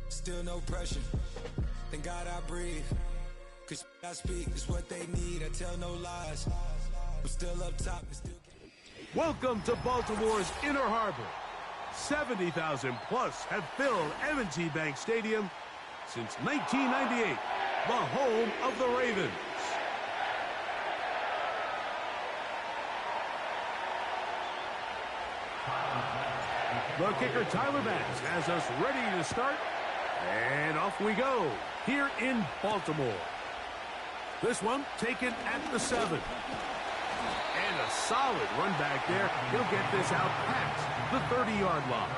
Still no pressure. Thank God I breathe. Cause I speak is what they need. I tell no lies. I'm still up top and still. Welcome to Baltimore's Inner Harbor. 70,000 plus have filled M&T Bank Stadium since 1998, the home of the Ravens. The kicker, Tyler Bass, has us ready to start. And off we go here in Baltimore. This one taken at the 7. And a solid run back there. He'll get this out past the 30-yard line.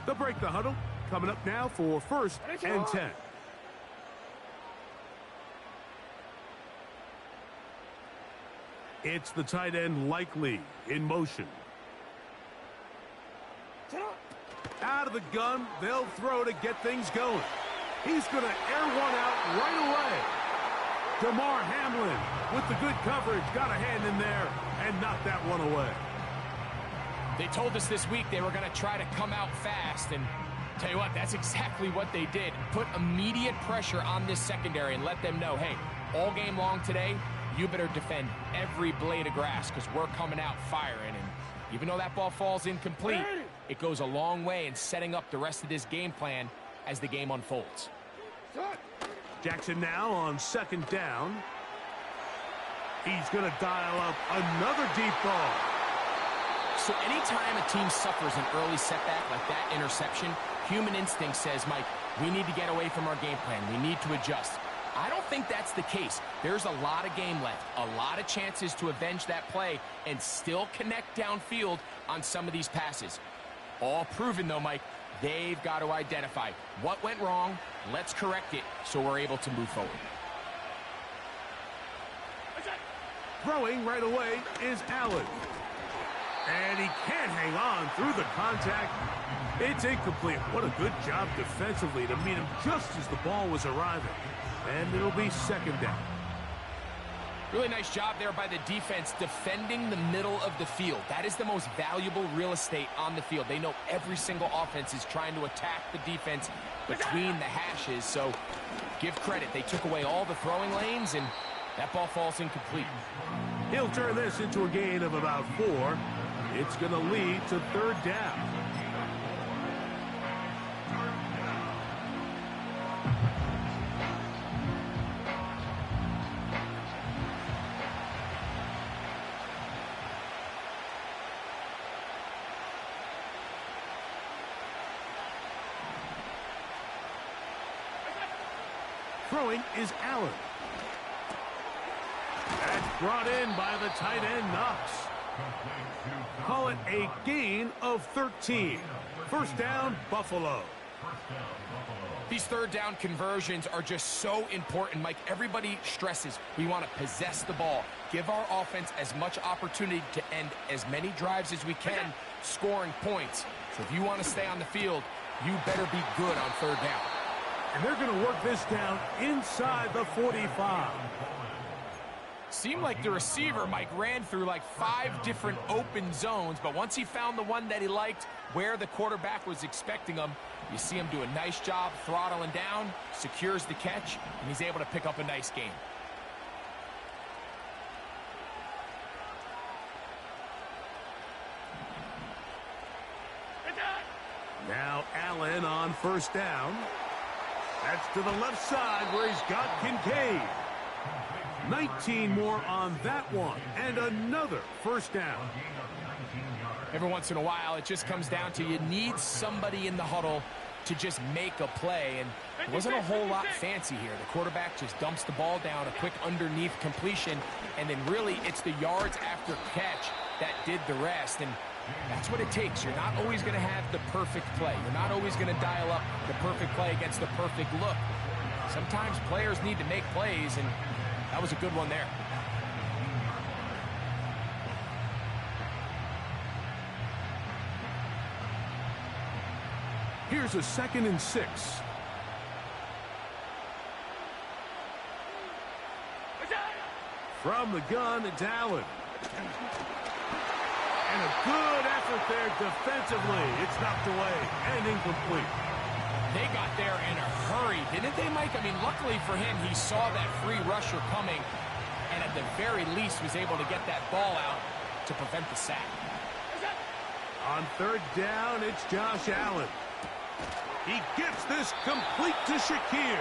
They'll break the huddle. Coming up now for 1st and 10. It's the tight end Likely in motion. Out of the gun, they'll throw to get things going. He's going to air one out right away. DeMar Hamlin with the good coverage, got a hand in there and knocked that one away. They told us this week they were going to try to come out fast, and tell you what, that's exactly what they did. Put immediate pressure on this secondary and let them know, hey, all game long today, you better defend every blade of grass because we're coming out firing. And even though that ball falls incomplete, it goes a long way in setting up the rest of this game plan as the game unfolds. Jackson now on 2nd down. He's going to dial up another deep ball. So anytime a team suffers an early setback like that interception, human instinct says, Mike, we need to get away from our game plan. We need to adjust. I don't think that's the case. There's a lot of game left, a lot of chances to avenge that play and still connect downfield on some of these passes. All proven, though, Mike, they've got to identify what went wrong, let's correct it so we're able to move forward. Throwing right away is Allen. And he can't hang on through the contact. It's incomplete. What a good job defensively to meet him just as the ball was arriving. And it'll be 2nd down. Really nice job there by the defense defending the middle of the field. That is the most valuable real estate on the field. They know every single offense is trying to attack the defense between the hashes. So give credit. They took away all the throwing lanes, and that ball falls incomplete. He'll turn this into a gain of about 4. It's going to lead to 3rd down. Throwing is Allen. That's brought in by the tight end, Knox. Call it a gain of 13. 1st down, Buffalo. These 3rd down conversions are just so important, Mike. Everybody stresses we want to possess the ball, give our offense as much opportunity to end as many drives as we can, scoring points. So if you want to stay on the field, you better be good on 3rd down. And they're going to work this down inside the 45. Seemed like the receiver, Mike, ran through like 5 different open zones, but once he found the one that he liked, where the quarterback was expecting him, you see him do a nice job throttling down, secures the catch, and he's able to pick up a nice gain. Now Allen on 1st down. That's to the left side where he's got Kincaid. 19 more on that one, and another 1st down. Every once in a while, it just comes down to you need somebody in the huddle to just make a play, and it wasn't a whole lot fancy here. The quarterback just dumps the ball down, a quick underneath completion, and then really it's the yards after catch that did the rest, and that's what it takes. You're not always going to have the perfect play. You're not always going to dial up the perfect play against the perfect look. Sometimes players need to make plays, and that was a good one there. Here's a 2nd and 6. From the gun, it's Allen. And a good effort there defensively. It's knocked away and incomplete. They got there in a hurry, didn't they, Mike? I mean, luckily for him, he saw that free rusher coming, and at the very least was able to get that ball out to prevent the sack. On third down, it's Josh Allen. He gets this complete to Shakir.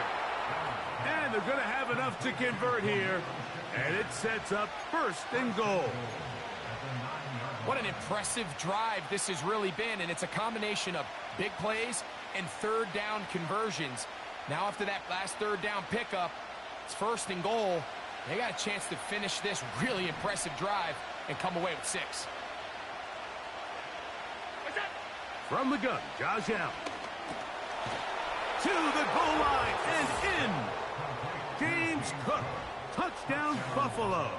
And they're going to have enough to convert here. And it sets up first and goal. What an impressive drive this has really been, and it's a combination of big plays and third down conversions. Now after that last third down pickup, it's first and goal. They got a chance to finish this really impressive drive and come away with 6. From the gun, Josh Allen. To the goal line and in. James Cook. Touchdown, Buffalo.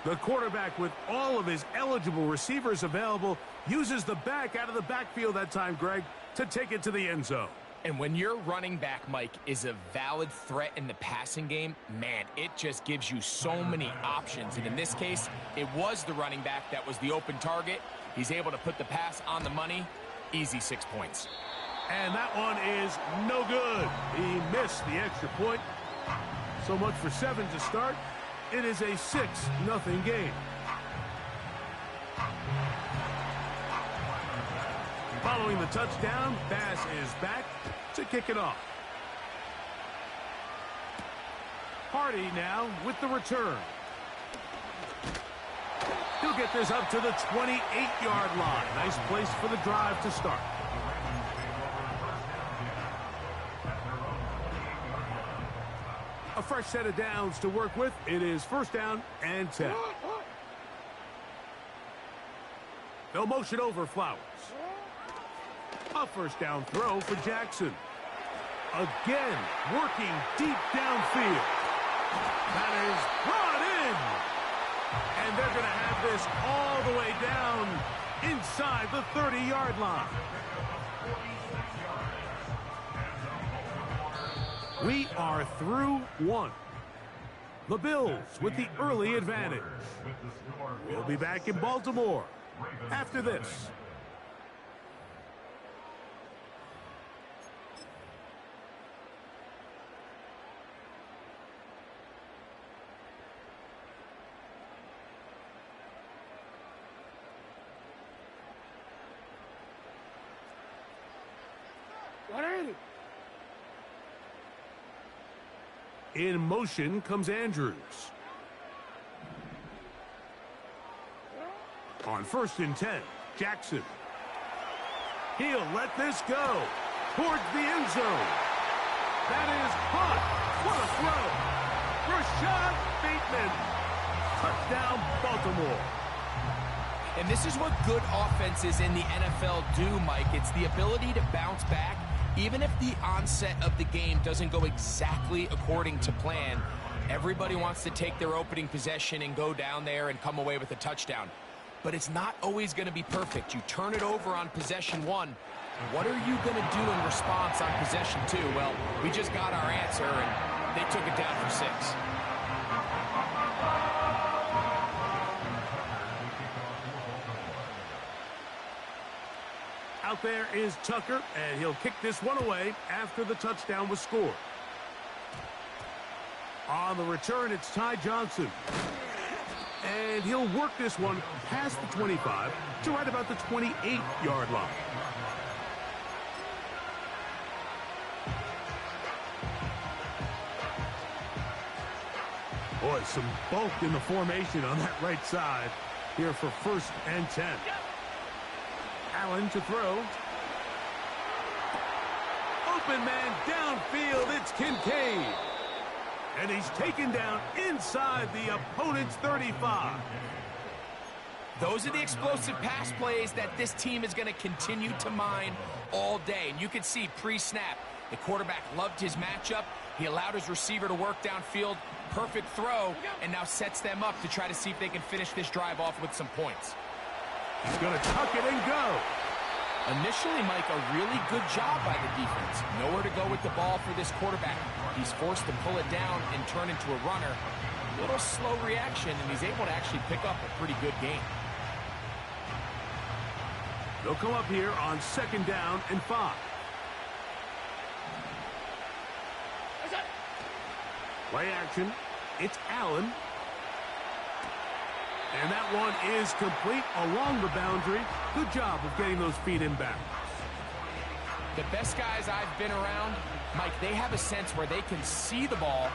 The quarterback, with all of his eligible receivers available, uses the back out of the backfield that time, Greg, to take it to the end zone. And when your running back, Mike, is a valid threat in the passing game, man, it just gives you so many options. And in this case, it was the running back that was the open target. He's able to put the pass on the money. Easy 6 points. And that one is no good. He missed the extra point. So much for 7 to start. It is a 6-0 game. Following the touchdown, Bass is back to kick it off. Hardy now with the return. He'll get this up to the 28-yard line. Nice place for the drive to start. A fresh set of downs to work with. It is first down and 10. They'll motion over Flowers. A first down throw for Jackson. Again, working deep downfield. That is brought in. And they're going to have this all the way down inside the 30-yard line. We are through one. The Bills with the early advantage. We'll be back in Baltimore after this. In motion comes Andrews. On first and 10, Jackson. He'll let this go towards the end zone. That is caught. What a throw. Rashad Bateman. Touchdown, Baltimore. And this is what good offenses in the NFL do, Mike. It's the ability to bounce back. Even if the onset of the game doesn't go exactly according to plan, everybody wants to take their opening possession and go down there and come away with a touchdown. But it's not always going to be perfect. You turn it over on possession 1. What are you going to do in response on possession 2? Well, we just got our answer, and they took it down for 6. Out there is Tucker, and he'll kick this one away after the touchdown was scored. On the return, it's Ty Johnson. And he'll work this one past the 25 to right about the 28-yard line. Boy, some bulk in the formation on that right side here for first and 10. Allen to throw. Open man downfield. It's Kincaid. And he's taken down inside the opponent's 35. Those are the explosive pass plays that this team is going to continue to mine all day. And you can see pre-snap, the quarterback loved his matchup. He allowed his receiver to work downfield. Perfect throw, and now sets them up to try to see if they can finish this drive off with some points. He's going to tuck it and go. Initially, Mike, a really good job by the defense. Nowhere to go with the ball for this quarterback. He's forced to pull it down and turn into a runner. little slow reaction, and he's able to actually pick up a pretty good game. They'll come up here on 2nd down and 5. Play action. It's Allen. And that one is complete along the boundary. Good job of getting those feet in bounds. The best guys I've been around, Mike, they have a sense where they can see the ball,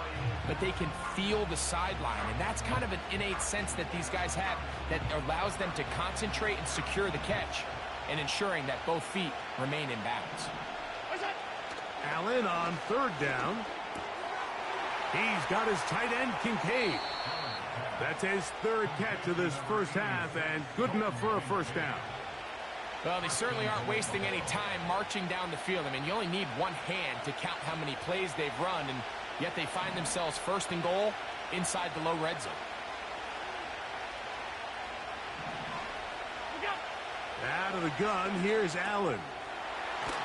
but they can feel the sideline. And that's kind of an innate sense that these guys have that allows them to concentrate and secure the catch and ensuring that both feet remain in bounds. Allen on 3rd down. He's got his tight end, Kincaid. That's his 3rd catch of this first half, and good enough for a first down. Well, they certainly aren't wasting any time marching down the field. I mean, you only need one hand to count how many plays they've run, and yet they find themselves 1st and goal inside the low red zone. Out of the gun, here's Allen.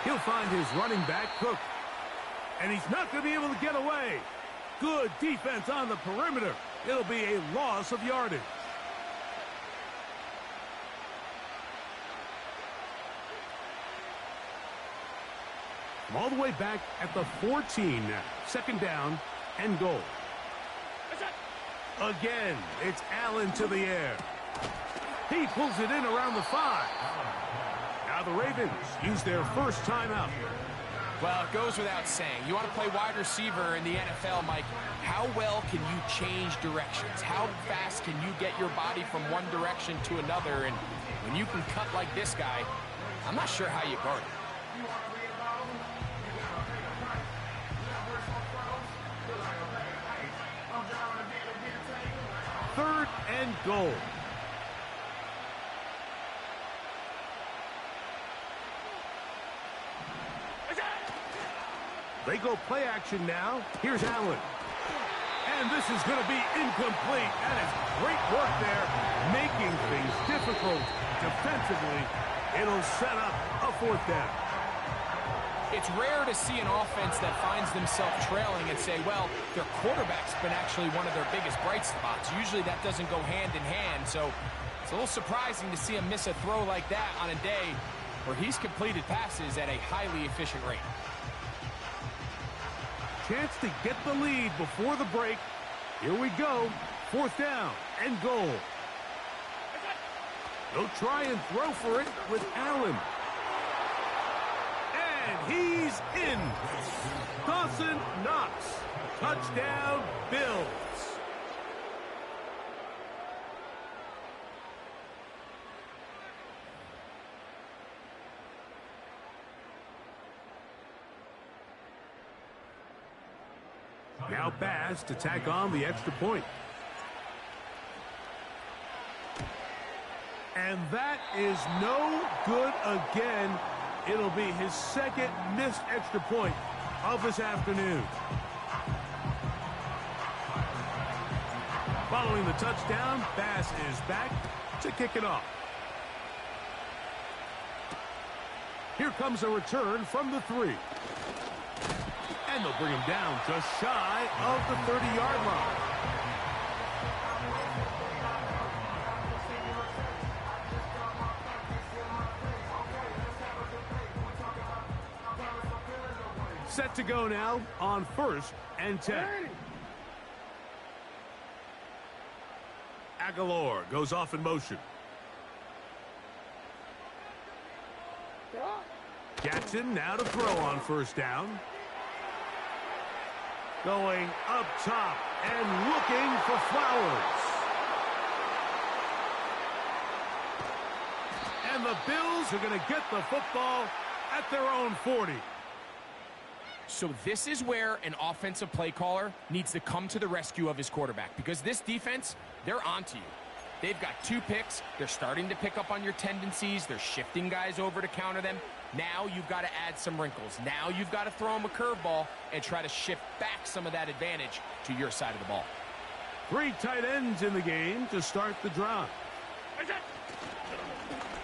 He'll find his running back, Cook. And he's not going to be able to get away. Good defense on the perimeter. It'll be a loss of yardage. All the way back at the 14 now. 2nd down and goal. Again, it's Allen to the air. He pulls it in around the 5. Now the Ravens use their first timeout. Well, it goes without saying. You want to play wide receiver in the NFL, Mike. How well can you change directions? How fast can you get your body from one direction to another? And when you can cut like this guy, I'm not sure how you guard it. 3rd and goal. They go play action now. Here's Allen. And this is going to be incomplete. And it's great work there, making things difficult defensively. It'll set up a 4th down. It's rare to see an offense that finds themselves trailing and say, well, their quarterback's been actually one of their biggest bright spots. Usually that doesn't go hand in hand, so it's a little surprising to see him miss a throw like that on a day where he's completed passes at a highly efficient rate. Chance to get the lead before the break. Here we go. 4th down and goal. They'll try and throw for it with Allen. And he's in. Dawson Knox. Touchdown, Bills. Now Bass to tack on the extra point. And that is no good again. It'll be his 2nd missed extra point of this afternoon. Following the touchdown, Bass is back to kick it off. Here comes a return from the 3. And they'll bring him down just shy of the 30-yard line. Set to go now on 1st and 10. Aguilar goes off in motion. Jackson now to throw on 1st down. Going up top and looking for Flowers. And the Bills are going to get the football at their own 40. So this is where an offensive play caller needs to come to the rescue of his quarterback, because this defense, they're onto you. They've got 2 picks. They're starting to pick up on your tendencies. They're shifting guys over to counter them. Now you've got to add some wrinkles. Now you've got to throw them a curveball and try to shift back some of that advantage to your side of the ball. 3 tight ends in the game to start the drive.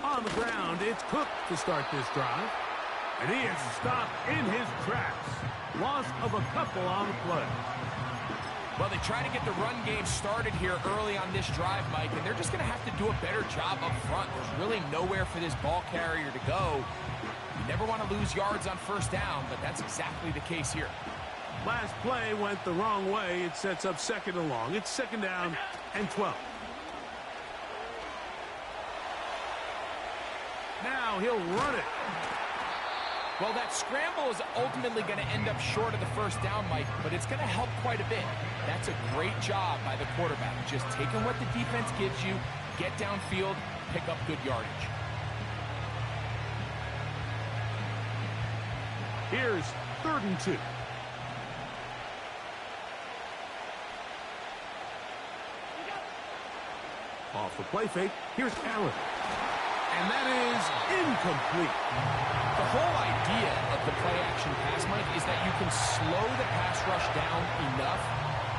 On the ground, it's Cook to start this drive. And he is stopped in his tracks. Loss of a couple on the play. Well, they try to get the run game started here early on this drive, Mike, and they're just going to have to do a better job up front. There's really nowhere for this ball carrier to go. You never want to lose yards on first down, but that's exactly the case here. Last play went the wrong way. It sets up second and long. It's second down and 12. Now he'll run it. Well, that scramble is ultimately going to end up short of the first down, Mike, but it's going to help quite a bit. That's a great job by the quarterback. Just taking what the defense gives you, get downfield, pick up good yardage. Here's 3rd and 2. Off the play fake, here's Allen. And that is incomplete. The whole idea of the play-action pass, Mike, is that you can slow the pass rush down enough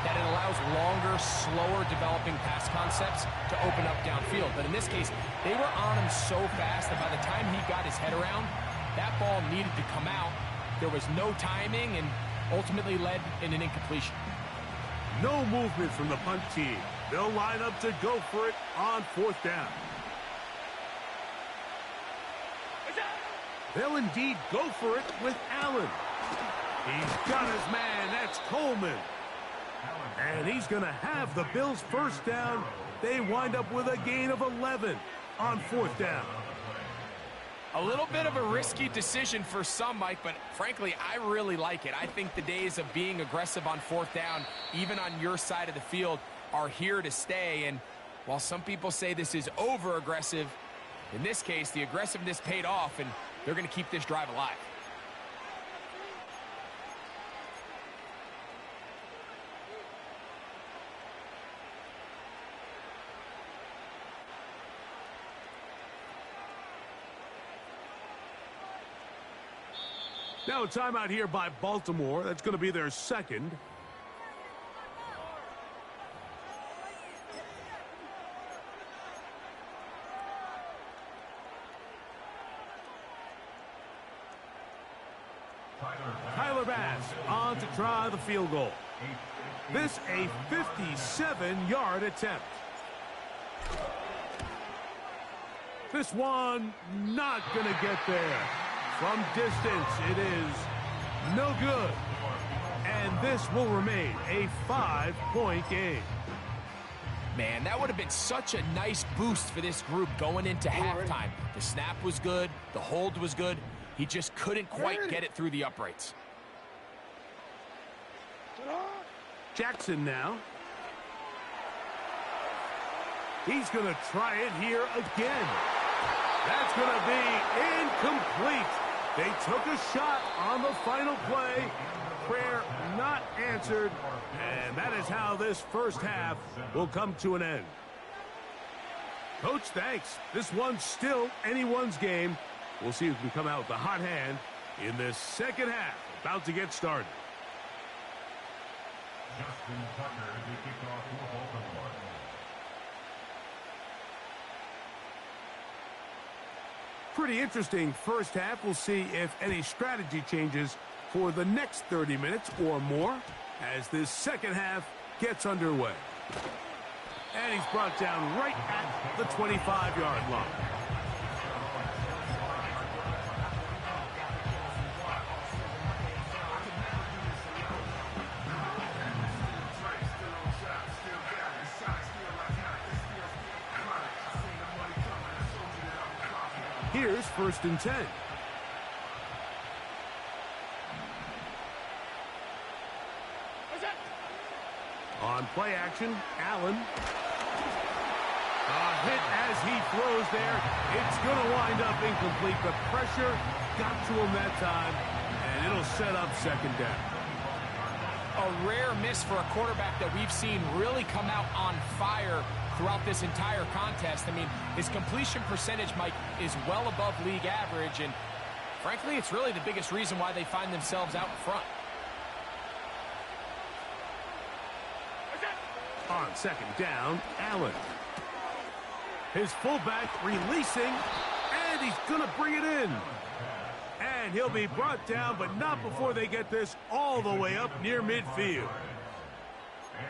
that it allows longer, slower developing pass concepts to open up downfield. But in this case, they were on him so fast that by the time he got his head around, that ball needed to come out. There was no timing and ultimately led in an incompletion. No movement from the punt team. They'll line up to go for it on 4th down. They'll indeed go for it with Allen. He's got his man. That's Coleman. And he's going to have the Bills' first down. They wind up with a gain of 11 on 4th down. A little bit of a risky decision for some, Mike, but frankly, I really like it. I think the days of being aggressive on 4th down, even on your side of the field, are here to stay. And while some people say this is over-aggressive, in this case, the aggressiveness paid off, and they're going to keep this drive alive. Now a timeout here by Baltimore. That's going to be their second. Tyler Bass on to try the field goal. This a 57-yard attempt. This one not going to get there. From distance, it is no good. And this will remain a 5-point game. Man, that would have been such a nice boost for this group going into halftime. The snap was good. The hold was good. He just couldn't quite get it through the uprights. Jackson now. He's going to try it here again. That's going to be incomplete. They took a shot on the final play. Prayer not answered. And that is how this first half will come to an end. Coach, thanks. This one's still anyone's game. We'll see who can come out with the hot hand in this second half. About to get started. Justin Tucker to kick off for Baltimore. Pretty interesting first half. We'll see if any strategy changes for the next 30 minutes or more as this second half gets underway. And he's brought down right at the 25-yard line. Here's 1st and 10. On play action, Allen. A hit as he throws there. It's going to wind up incomplete. The pressure got to him that time, and it'll set up second down. A rare miss for a quarterback that we've seen really come out on fire throughout this entire contest. I mean, his completion percentage, Mike, is well above league average, and frankly, it's really the biggest reason why they find themselves out in front. On second down, Allen. His fullback releasing, and he's going to bring it in. And he'll be brought down, but not before they get this all the way up near midfield.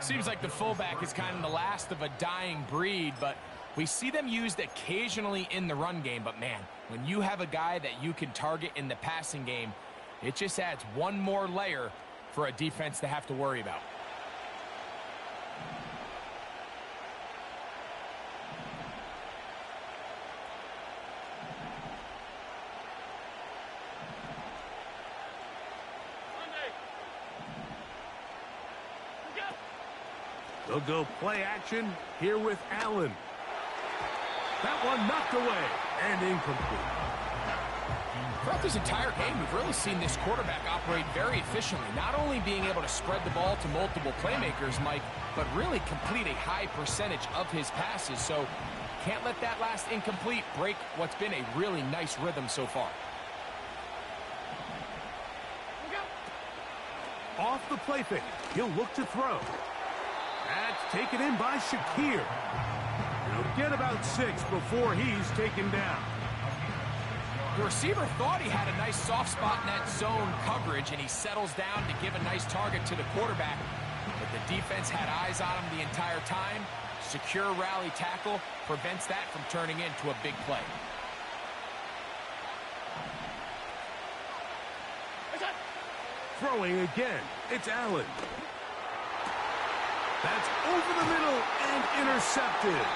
Seems like the fullback is kind of the last of a dying breed, but we see them used occasionally in the run game. But man, when you have a guy that you can target in the passing game, it just adds one more layer for a defense to have to worry about. They'll go play action here with Allen. That one knocked away and incomplete. Throughout this entire game, we've really seen this quarterback operate very efficiently, not only being able to spread the ball to multiple playmakers, Mike, but really complete a high percentage of his passes. So can't let that last incomplete break what's been a really nice rhythm so far. Off the play fake, he'll look to throw. That's taken in by Shakir. He'll get about 6 before he's taken down. The receiver thought he had a nice soft spot in that zone coverage, and he settles down to give a nice target to the quarterback. But the defense had eyes on him the entire time. Secure rally tackle prevents that from turning into a big play. Throwing again, it's Allen. That's over the middle and intercepted.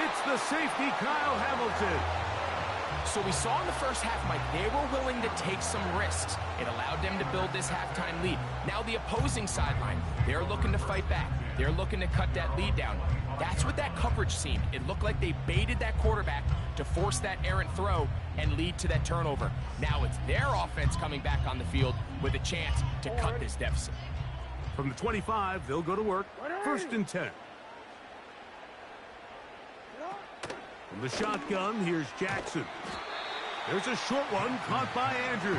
It's the safety, Kyle Hamilton. So we saw in the first half, Mike, they were willing to take some risks. It allowed them to build this halftime lead. Now the opposing sideline, they're looking to fight back. They're looking to cut that lead down. That's what that coverage seemed. It looked like they baited that quarterback to force that errant throw and lead to that turnover. Now it's their offense coming back on the field with a chance to cut this deficit. From the 25, they'll go to work. 1st and 10. From the shotgun, here's Jackson. There's a short one caught by Andrews.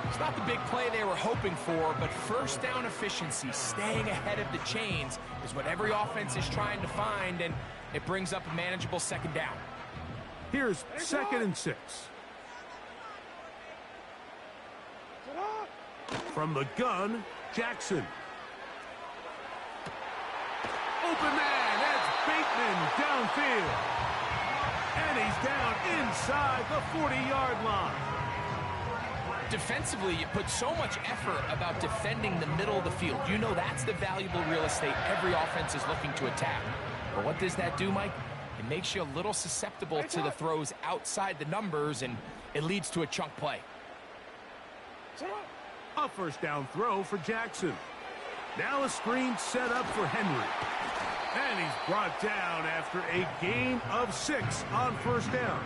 It's not the big play they were hoping for, but first down efficiency, staying ahead of the chains, is what every offense is trying to find, and it brings up a manageable 2nd down. Here's 2nd and 6. From the gun, Jackson. Open man, that's Bateman downfield. And he's down inside the 40-yard line. Defensively, you put so much effort about defending the middle of the field. You know that's the valuable real estate every offense is looking to attack. But what does that do, Mike? It makes you a little susceptible to the throws outside the numbers, and it leads to a chunk play. A 1st down throw for Jackson. Now a screen set up for Henry. And he's brought down after a gain of 6 on 1st down.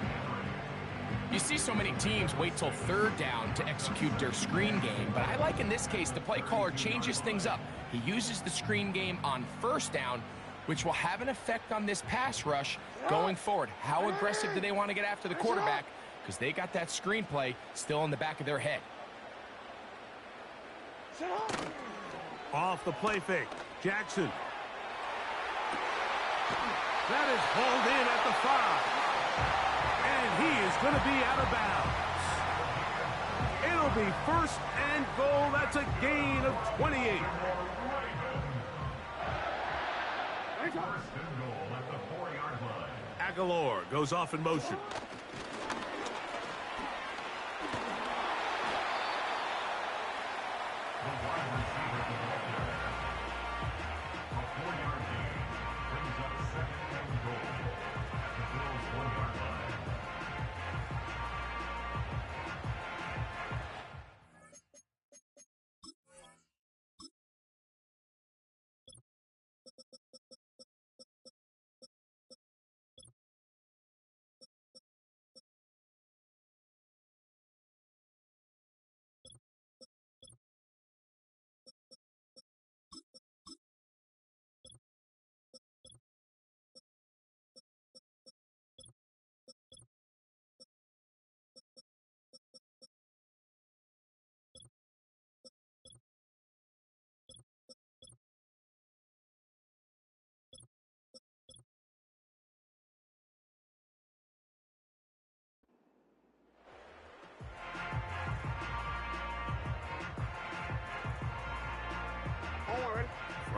You see so many teams wait till 3rd down to execute their screen game, but I like in this case the play caller changes things up. He uses the screen game on 1st down, which will have an effect on this pass rush going forward. How aggressive do they want to get after the quarterback? Because they got that screen play still in the back of their head. Off the play fake, Jackson. That is hauled in at the 5. And he is going to be out of bounds. It'll be 1st and goal. That's a gain of 28. 1st and goal at the 4-yard line. Aguilar goes off in motion.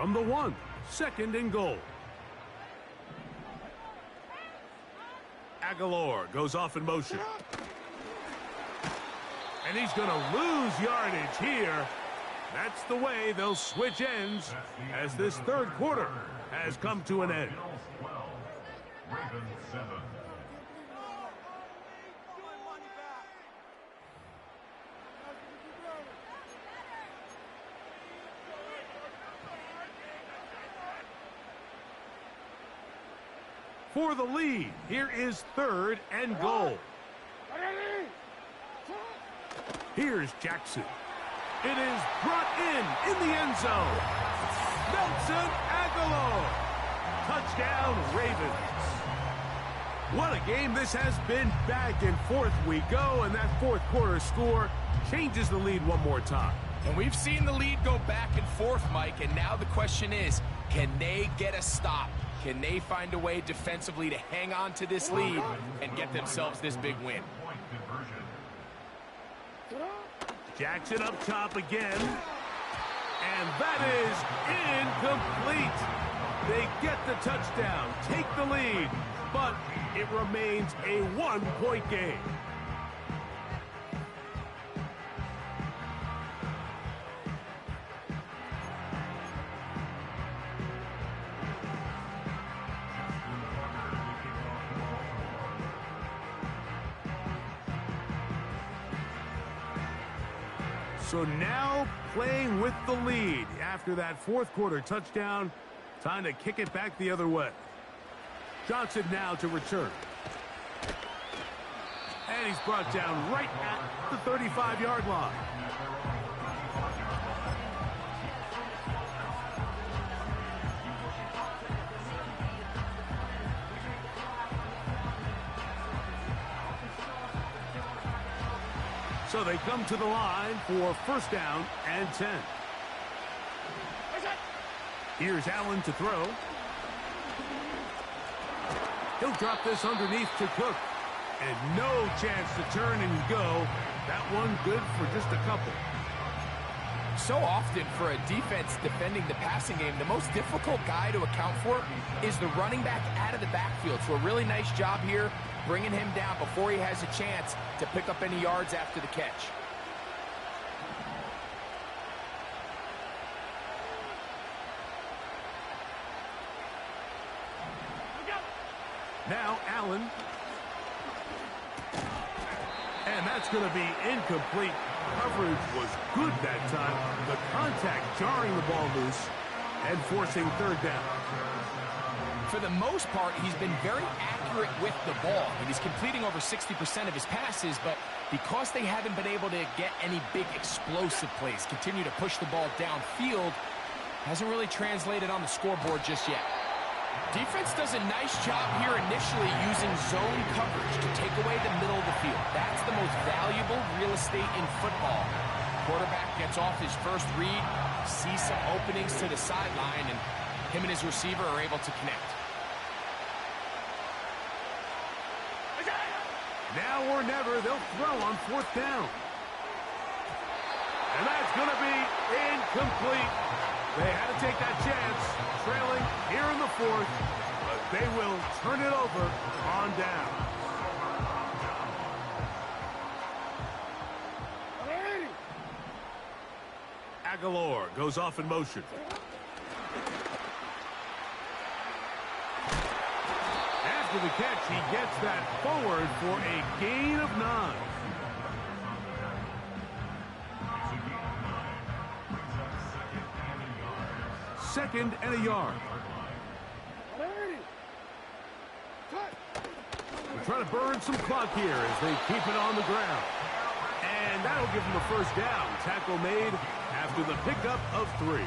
from the 1. 2nd and goal. Aguilar goes off in motion. And he's going to lose yardage here. That's the way they'll switch ends as this third quarter has come to an end. Ravens 7. For the lead, here is 3rd and goal. Here's Jackson. It is brought in the end zone. Nelson Aguilar. Touchdown, Ravens. What a game this has been. Back and forth we go, and that fourth quarter score changes the lead one more time. And we've seen the lead go back and forth, Mike, and now the question is, can they get a stop? Can they find a way defensively to hang on to this lead and get themselves this big win? Jackson up top again. And that is incomplete. They get the touchdown, take the lead, but it remains a 1-point game. So now playing with the lead after that fourth quarter touchdown. Time to kick it back the other way. Johnson now to return. And he's brought down right at the 35-yard line. So they come to the line for 1st down and 10. Here's Allen to throw. He'll drop this underneath to Cook. And no chance to turn and go. That one good for just a couple. So often for a defense defending the passing game, the most difficult guy to account for is the running back out of the backfield. So a really nice job here bringing him down before he has a chance to pick up any yards after the catch. Now Allen. And that's going to be incomplete. Coverage was good that time. The contact jarring the ball loose and forcing 3rd down. For the most part, he's been very accurate with the ball. And he's completing over 60% of his passes, but because they haven't been able to get any big explosive plays, continue to push the ball downfield, hasn't really translated on the scoreboard just yet. Defense does a nice job here initially using zone coverage to take away the middle of the field. That's the most valuable real estate in football. Quarterback gets off his first read, sees some openings to the sideline, and him and his receiver are able to connect. Now or never, they'll throw on 4th down. And that's going to be incomplete. They had to take that chance, trailing here in the 4th, but they will turn it over on down. Aguilar goes off in motion. After the catch, he gets that forward for a gain of 9. Second and a yard. We're trying to burn some clock here as they keep it on the ground. And that'll give them a 1st down. Tackle made after the pickup of 3.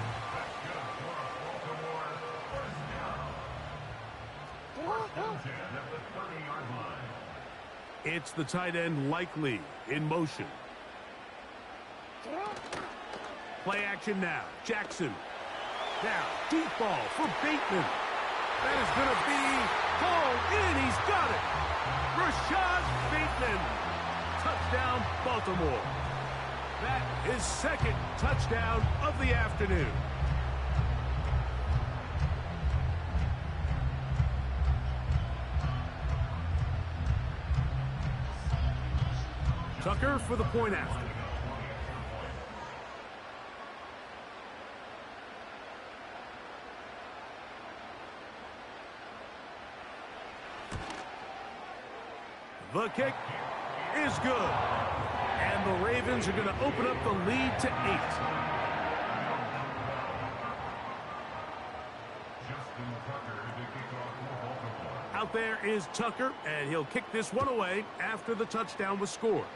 It's the tight end Likely in motion. Play action now. Jackson. Now, deep ball for Bateman. That is going to be hauled in. He's got it. Rashad Bateman. Touchdown, Baltimore. That is 2nd touchdown of the afternoon. Tucker for the point after. The kick is good. And the Ravens are going to open up the lead to 8. Out there is Tucker, and he'll kick this one away after the touchdown was scored.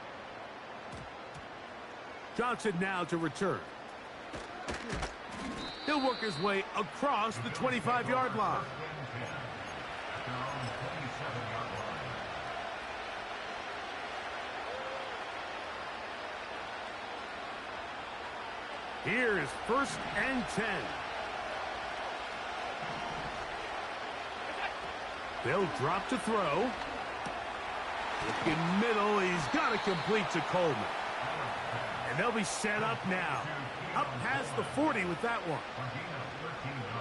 Johnson now to return. He'll work his way across the 25-yard line. Here is 1st and 10. They'll drop to throw. In middle, he's got to complete to Coleman. And they'll be set up now. Up past the 40 with that one.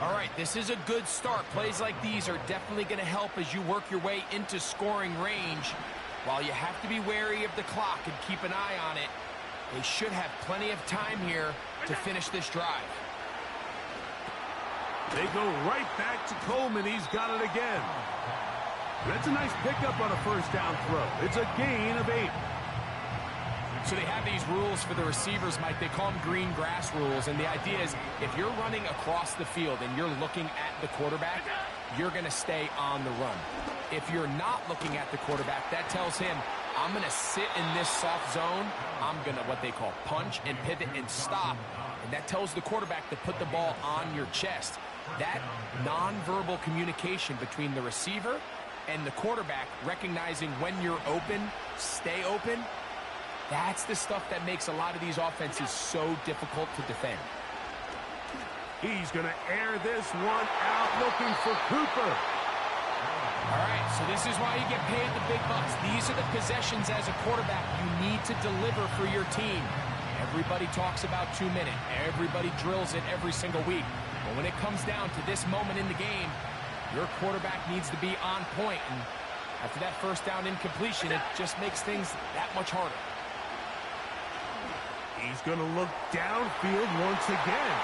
All right, this is a good start. Plays like these are definitely going to help as you work your way into scoring range. While you have to be wary of the clock and keep an eye on it, they should have plenty of time here to finish this drive. They go right back to Coleman. He's got it again. That's a nice pickup on a 1st down throw. It's a gain of 8. So they have these rules for the receivers, Mike. They call them green grass rules. And the idea is if you're running across the field and you're looking at the quarterback, you're going to stay on the run. If you're not looking at the quarterback, that tells him, I'm going to sit in this soft zone. I'm going to what they call punch and pivot and stop. And that tells the quarterback to put the ball on your chest. That nonverbal communication between the receiver and the quarterback, recognizing when you're open, stay open, that's the stuff that makes a lot of these offenses so difficult to defend. He's going to air this one out, looking for Cooper. All right, so this is why you get paid the big bucks. These are the possessions as a quarterback you need to deliver for your team. Everybody talks about 2-minute. Everybody drills it every single week. But when it comes down to this moment in the game, your quarterback needs to be on point. And after that 1st down incompletion, it just makes things that much harder. He's going to look downfield once again.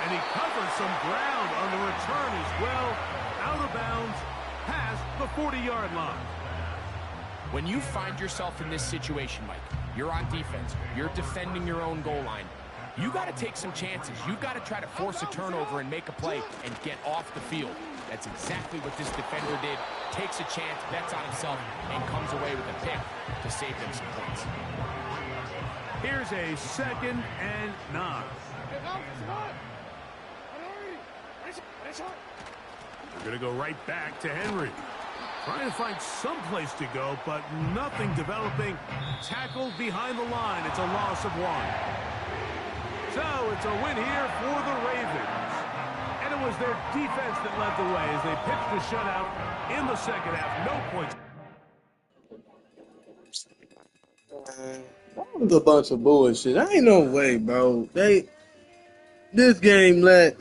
And he covers some ground on the return as well. Out of bounds, past the 40-yard line. When you find yourself in this situation, Mike, you're on defense, you're defending your own goal line, you got to take some chances. You've got to try to force a turnover and make a play and get off the field. That's exactly what this defender did. Takes a chance, bets on himself, and comes away with a pick to save them some points. Here's a 2nd and 9. They're going to go right back to Henry. Trying to find some place to go, but nothing developing. Tackled behind the line. It's a loss of 1. So it's a win here for the Ravens. And it was their defense that led the way as they pitched a shutout in the 2nd half. No points. That was a bunch of bullshit. I ain't no way, bro. This game let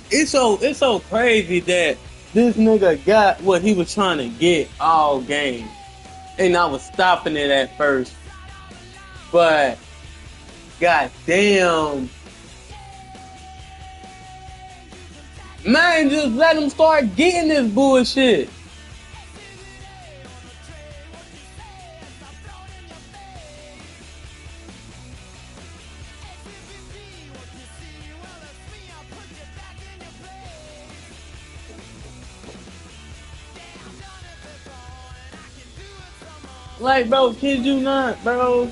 it's so crazy that this nigga got what he was trying to get all game. And I was stopping it at first. But goddamn, man, just let him start getting this bullshit. Like, bro, kid you not, bro.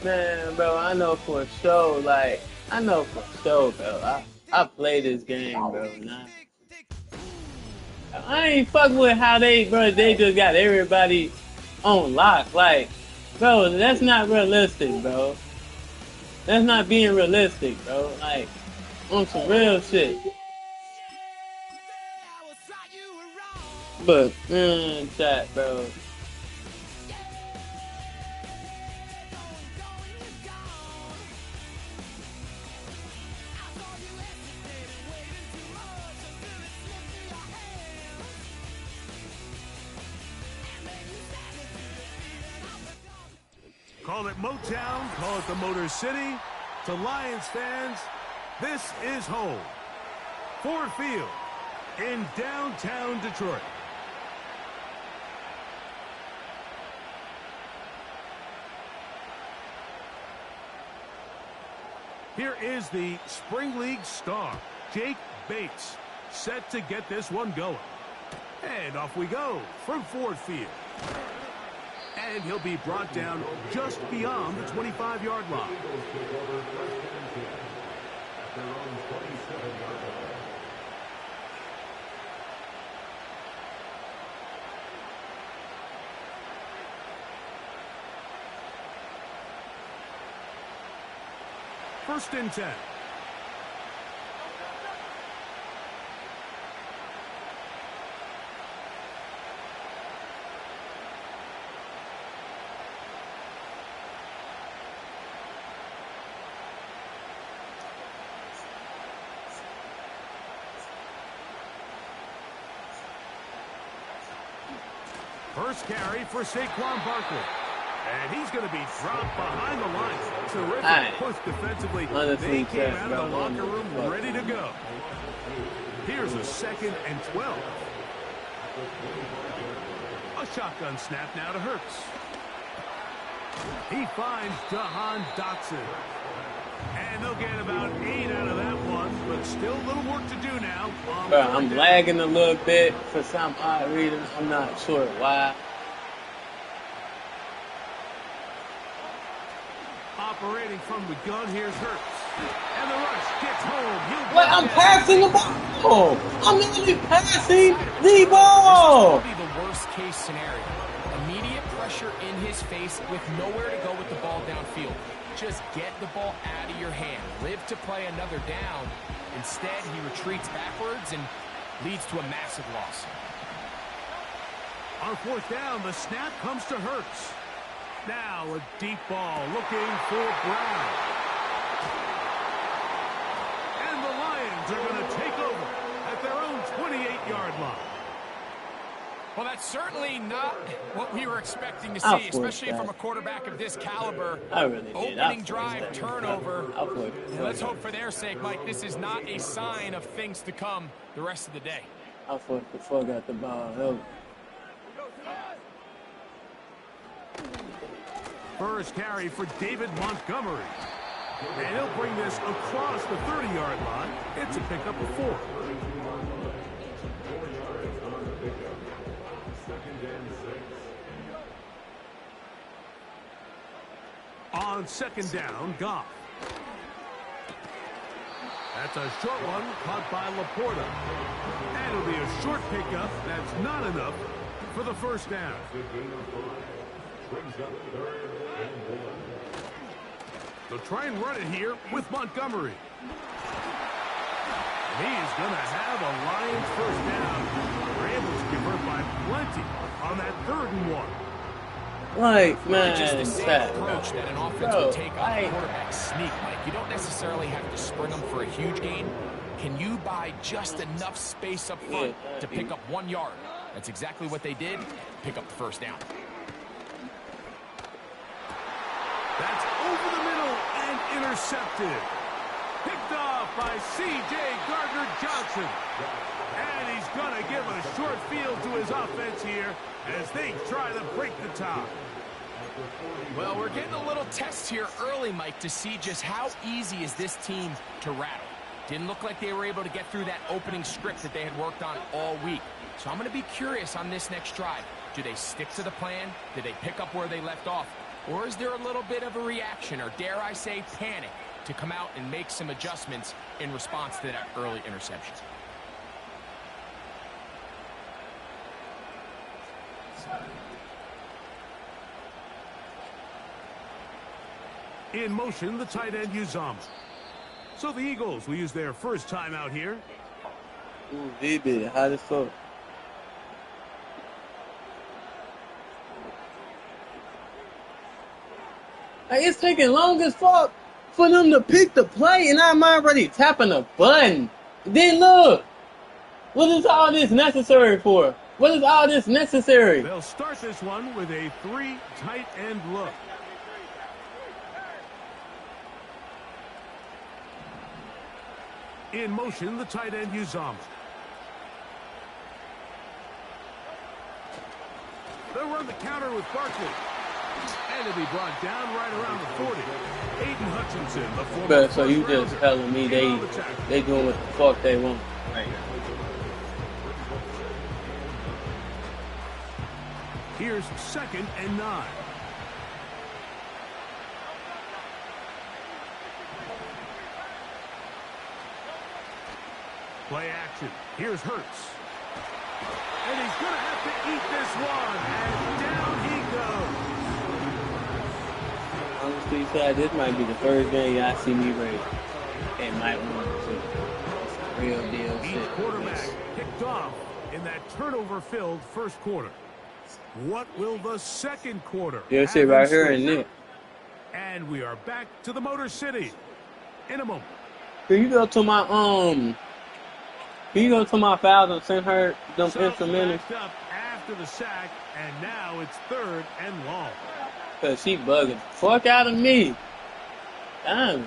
Man, bro, I know for sure, bro. I play this game, bro. I ain't fuck with how they just got everybody on lock. Like, bro, that's not realistic, bro. That's not being realistic, bro. Like, on some real shit. But, chat, bro. Call it Motown, call it the Motor City. To Lions fans, this is home. Ford Field in downtown Detroit. Here is the Spring League star, Jake Bates, set to get this one going. And off we go from Ford Field. And he'll be brought down just beyond the 25-yard line. First and 10. First carry for Saquon Barkley. And he's going to be dropped behind the line. Terrific push defensively. They came out of the locker room ready to go. Here's a 2nd and 12. A shotgun snap now to Hurts. He finds Jahan Dotson. And they'll get about 8 out of that one, but still a little work to do now. Bro, I'm lagging a little bit for some odd reason. I'm not sure why. Operating from the gun, here's Hurts. And the rush gets home. Wait, I'm passing the ball. I'm literally passing the ball. This is probably the worst case scenario. Immediate pressure in his face with nowhere to go with the ball downfield. Just get the ball out of your hand. Live to play another down. Instead, he retreats backwards and leads to a massive loss. On 4th down, the snap comes to Hurts. Now a deep ball looking for Brown. And the Lions are going to take over at their own 28-yard line. Well, that's certainly not what we were expecting to see, especially from a quarterback of this caliber. I really did. Opening drive, turnover. And let's hope for their sake, Mike, this is not a sign of things to come the rest of the day. I forgot the ball. First carry for David Montgomery. And he'll bring this across the 30-yard line. It's a pickup of 4. On 2nd down, Goff. That's a short one caught by Laporta. And it'll be a short pickup. That's not enough for the first down. They'll try and run it here with Montgomery. He's going to have a Lions first down. They're able to convert by plenty on that 3rd and 1. Like, man, just the same approach that an offense would take on a quarterback sneak, Mike. You don't necessarily have to spring them for a huge gain. Can you buy just enough space up front to pick up 1 yard? That's exactly what they did. Pick up the first down. That's over the middle and intercepted. Picked off by C.J. Gardner-Johnson. And he's going to give a short field to his offense here as they try to break the tie. Well, we're getting a little test here early, Mike, to see just how easy is this team to rattle. Didn't look like they were able to get through that opening script that they had worked on all week. So I'm going to be curious on this next drive. Do they stick to the plan? Do they pick up where they left off? Or is there a little bit of a reaction, or dare I say panic, to come out and make some adjustments in response to that early interception? In motion, the tight end Uzomah. So the Eagles will use their first time out here. Ooh, baby, how the fuck? Like, it's taking long as fuck for them to pick the play, and I'm already tapping a button. Then look, what is all this necessary for? What is all this necessary? They'll start this one with a 3 tight end look. In motion, the tight end Uzama. They'll run the counter with Barkley. And it'll be brought down right around the 40. Aiden Hutchinson, the former But so you first just rounder, telling me in on the tackle. they doing what the fuck they want. Right. Here's 2nd and 9. Play action. Here's Hurts. And he's going to have to eat this one. And down he goes. Honestly, said this might be the first game y'all see me raise. It might want to. It's a real deal. Each quarterback kicked off in that turnover-filled first quarter. What will the second quarter You'll have see in right here store? in it. And we are back to the Motor City in a moment. Can you go to my Can you go to my files and send her them So instrumentals? backed up after the sack, and now it's 3rd and long. Cause she bugging the fuck out of me. Damn.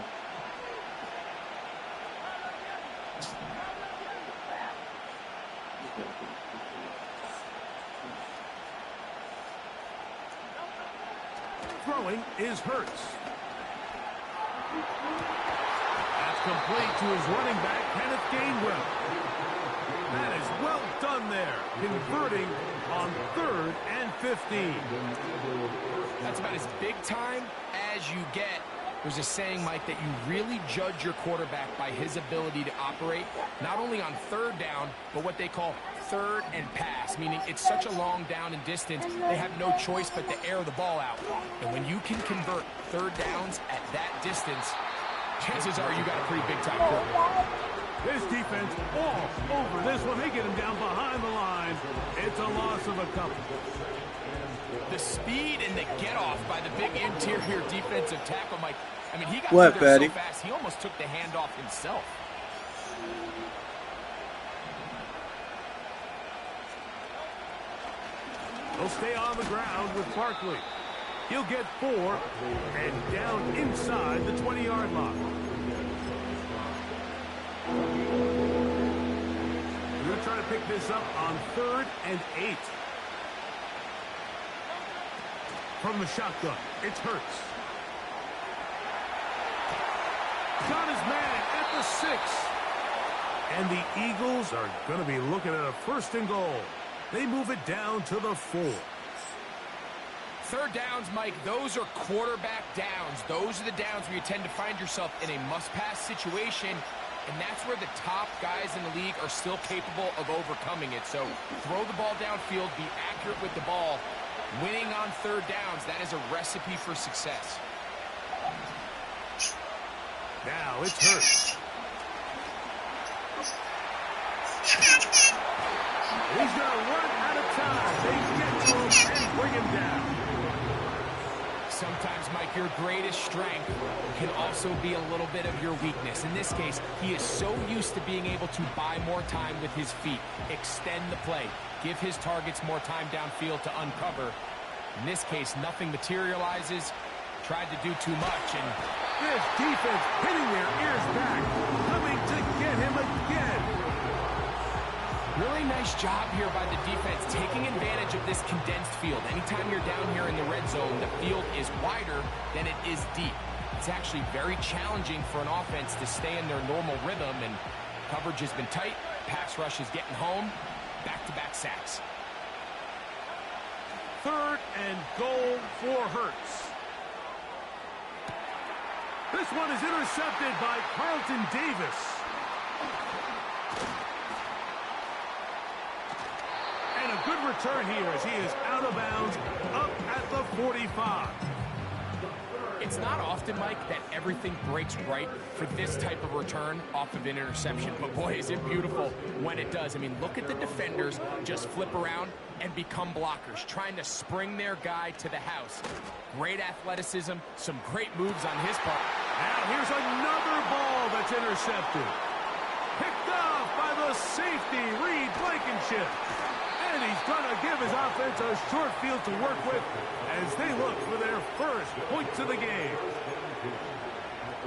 Throwing is Hurts. That's complete to his running back, Kenneth Gainwell. That is well done there, converting on 3rd and 15. That's about as big time as you get. There's a saying, Mike, that you really judge your quarterback by his ability to operate, not only on 3rd down, but what they call 3rd and pass, meaning it's such a long down and distance, they have no choice but to air the ball out. And when you can convert 3rd downs at that distance, chances are you got a pretty big-time quarterback. This defense all over this one. They get him down behind the line. It's a loss of a couple. The speed and the get-off by the big interior defensive tackle, Mike. I mean, he got What, through there Patty? so fast, he almost took the handoff himself. He'll stay on the ground with Barkley. He'll get 4 and down inside the 20-yard line. We're going to try to pick this up on 3rd and 8. From the shotgun, it's Hurts. Got his man at the 6. And the Eagles are going to be looking at a 1st and goal. They move it down to the 4. 3rd downs, Mike, those are quarterback downs. Those are the downs where you tend to find yourself in a must-pass situation, and that's where the top guys in the league are still capable of overcoming it. So throw the ball downfield, be accurate with the ball. Winning on 3rd downs, that is a recipe for success. Now it's Hurts. He's going to run out of time. They get to him and bring him down. Sometimes, Mike, your greatest strength can also be a little bit of your weakness. In this case, he is so used to being able to buy more time with his feet, extend the play, give his targets more time downfield to uncover. In this case, nothing materializes. Tried to do too much, and This defense hitting their ears back, coming to get him again. really nice job here by the defense, taking advantage of this condensed field. Anytime you're down here in the red zone, the field is wider than it is deep. It's actually very challenging for an offense to stay in their normal rhythm, and coverage has been tight. Pass rush is getting home. Back-to-back sacks. 3rd and goal for Hurts. This one is intercepted by Carlton Davis. And a good return here as he is out of bounds up at the 45. It's not often, Mike, that everything breaks right for this type of return off of an interception. But, boy, is it beautiful when it does. I mean, look at the defenders just flip around and become blockers, trying to spring their guy to the house. Great athleticism, some great moves on his part. Now here's another ball that's intercepted. Picked off by the safety, Reed Blankenship. And he's going to give his offense a short field to work with as they look for their first points of the game.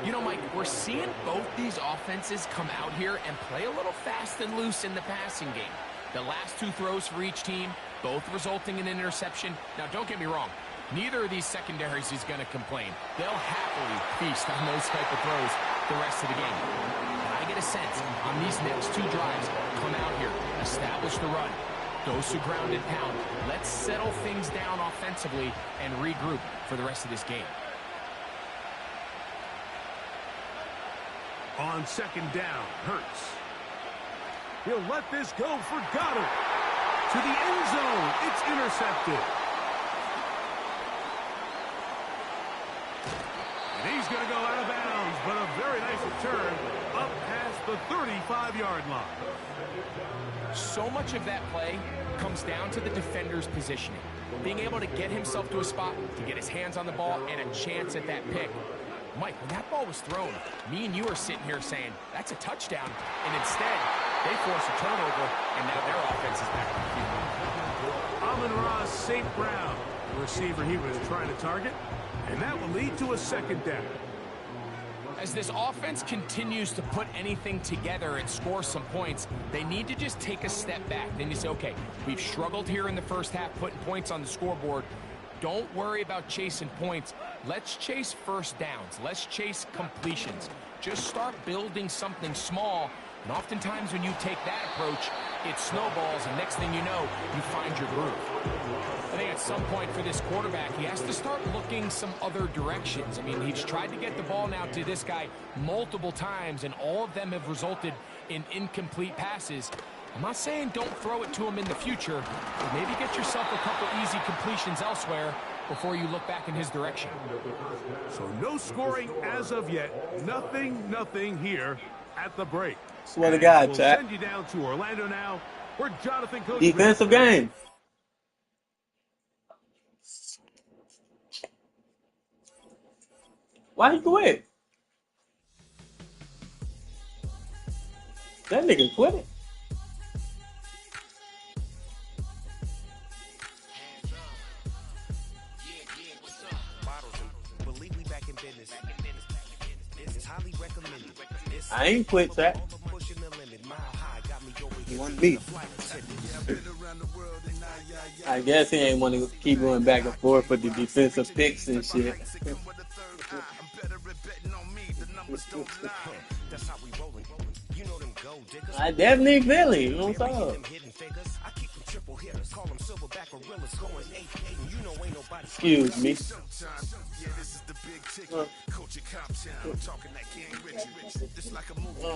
You know, Mike, we're seeing both these offenses come out here and play a little fast and loose in the passing game. The last two throws for each team, both resulting in an interception. Now, don't get me wrong. Neither of these secondaries is going to complain. They'll happily feast on those type of throws the rest of the game. But I get a sense on these next two drives, come out here, establish the run. Goes to ground and pound. Let's settle things down offensively and regroup for the rest of this game. On second down, Hurts. He'll let this go for Goddard. To the end zone. It's intercepted. And he's going to go out of bounds, but a very nice return up past the 35-yard line. So much of that play comes down to the defender's positioning. Being able to get himself to a spot, to get his hands on the ball, and a chance at that pick. Mike, when that ball was thrown, me and you are sitting here saying, that's a touchdown. And instead, they force a turnover, and now their offense is back on the field. Amon-Ra St. Brown, the receiver he was trying to target, and that will lead to a second down. As this offense continues to put anything together and score some points, they need to just take a step back. Then you say, okay, we've struggled here in the first half, putting points on the scoreboard. Don't worry about chasing points. Let's chase first downs. Let's chase completions. Just start building something small. And oftentimes when you take that approach, it snowballs, and next thing you know, you find your groove. I think at some point for this quarterback, he has to start looking some other directions. I mean, he's tried to get the ball now to this guy multiple times, and all of them have resulted in incomplete passes. I'm not saying don't throw it to him in the future, but maybe get yourself a couple easy completions elsewhere before you look back in his direction. So no scoring as of yet. Nothing here at the break. Swear to God, we'll Chad. send you down to Orlando now, where Jonathan Coach Defensive game. Why he quit? That nigga quit it. I ain't quit that. He wanted me. I guess he ain't want to keep going back and forth with the defensive picks and shit. I definitely feel it. You know what I'm saying? Excuse me. Oh,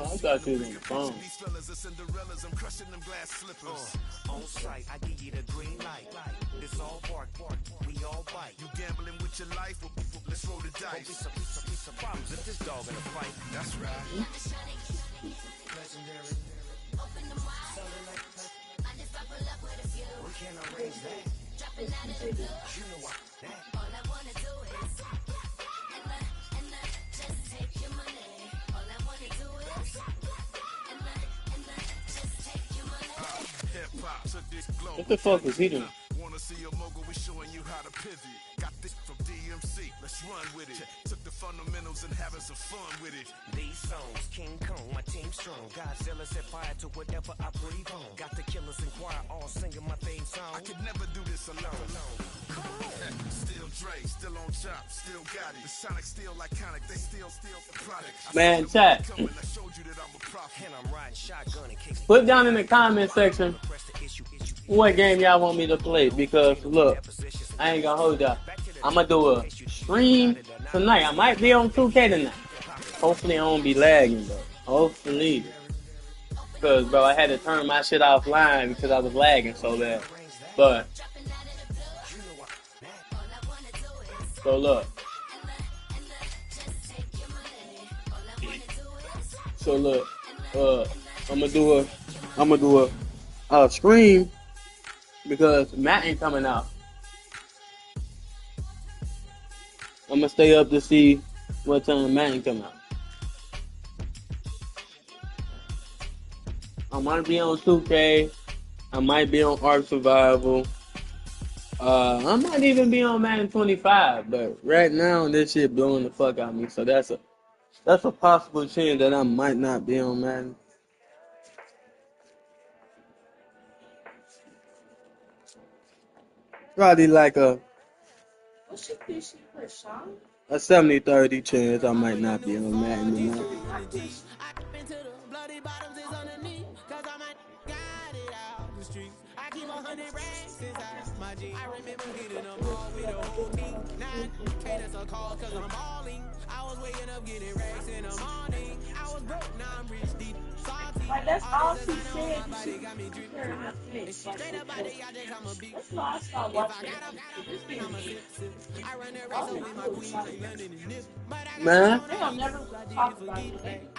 I thought you was on the phone. On site, I give you the green light. It's all bark. We all bite. You gambling with your life? Let's roll the dice. Piece of problems if this dog in a fight. That's right. Legendary. We can't arrange that. You know what? All I wanna do is and just take your money. All I wanna do is and just take your money. Hip hop took this globe. What the fuck was he doing? Wanna see a mogul? We showing you how to pivot. Got this from DMC. Let's run with it. Took the fundamentals and having some fun with it. These songs, King Kong, my team strong. Godzilla set fire to whatever I breathe on. Got the killers in choir all singing my theme song. I could never do this alone. Still Dre, still on top, still got it. The Sonic still iconic, they still the product. Man, chat. I showed you that I'm a prophet. And I'm riding shotgun in case. Put down in the comment section what game y'all want me to play, because look, I ain't gonna hold y'all. I'm gonna do a stream tonight. I might be on 2K tonight. Hopefully I won't be lagging, bro. Hopefully. Because, bro, I had to turn my shit offline because I was lagging so bad. But, so look, So look, I'm gonna do a stream because Madden coming out. I'm gonna stay up to see what time Madden come out. I might be on 2K. I might be on Ark Survival. I might even be on Madden 25. But right now, this shit blowing the fuck out of me. So that's a possible chance that I might not be on Madden. Probably like a 70-30 chance I might not be on Madden tonight. Like that's all she said. She her in her face. Like, that's why I stopped watching. Man, They don't never talk about it.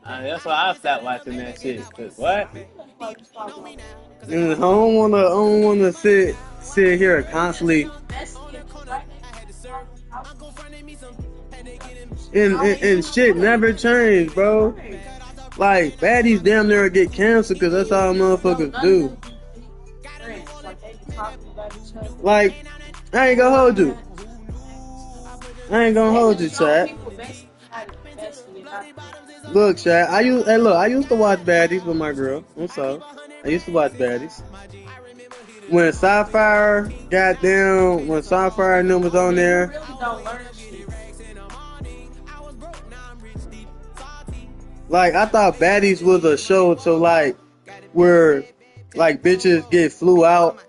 that's why I stopped watching that shit. Cause what? I don't wanna sit here constantly and shit never changed, bro. Like baddies damn near get canceled because that's all motherfuckers do. Like I ain't gonna hold you. Chad. Look, Chad. I used to watch baddies with my girl. I'm sorry. I used to watch baddies. When Sapphire when Sapphire and them was on there. Like I thought baddies was a show to like where like bitches get flew out,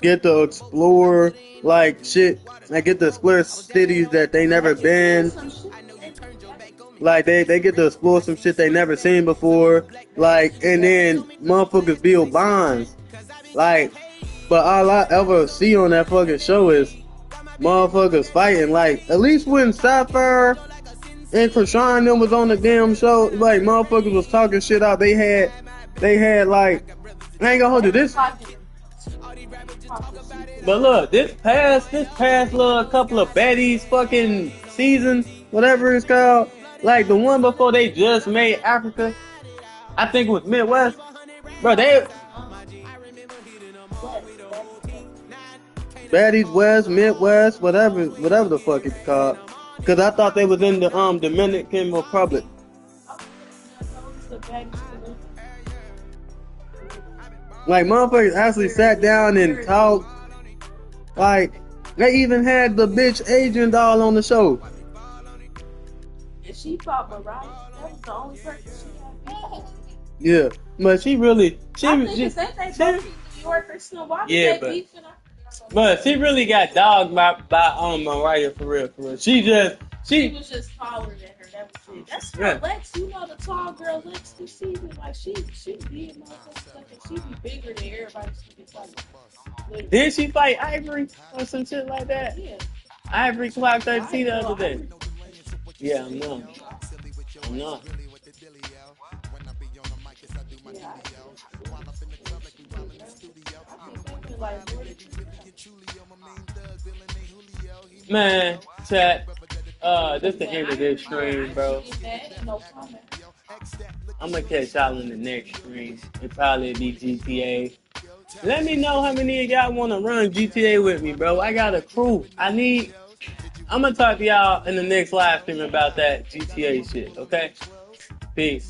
get to explore like shit, like get to explore cities that they never been. Like they get to explore some shit they never seen before. Like and then motherfuckers build bonds. Like but all I ever see on that fucking show is motherfuckers fighting. Like at least when Sapphire and Krishan them was on the damn show, like motherfuckers was talking shit out. They had like I ain't gonna hold you this. But look, this past little couple of baddies fucking season, whatever it's called, like the one before they just made Africa, I think it was Midwest. Bro, they Baddies West, Midwest, whatever the fuck it's called. Cause I thought they was in the Dominican Republic. Like motherfuckers actually sat down and talked. Like they even had the bitch Asian doll on the show. And she fought Mariah. That was the only person she had. Yeah, but she really but she really got dogged by Mariah for real. She was just taller than her. That was it. That's her Lex. You know the tall girl Lex this season. Like she did motherfuckers like she be bigger than everybody. Did she fight Ivory or some shit like that? Yeah. Ivory clocked 13 the other day. Yeah, I'm not. Man, chat. This the end of this stream, bro. I'm gonna catch y'all in the next stream. It'll probably be GTA. Let me know how many of y'all wanna run GTA with me, bro. I got a crew. I'm gonna talk to y'all in the next live stream about that GTA shit, okay? Peace.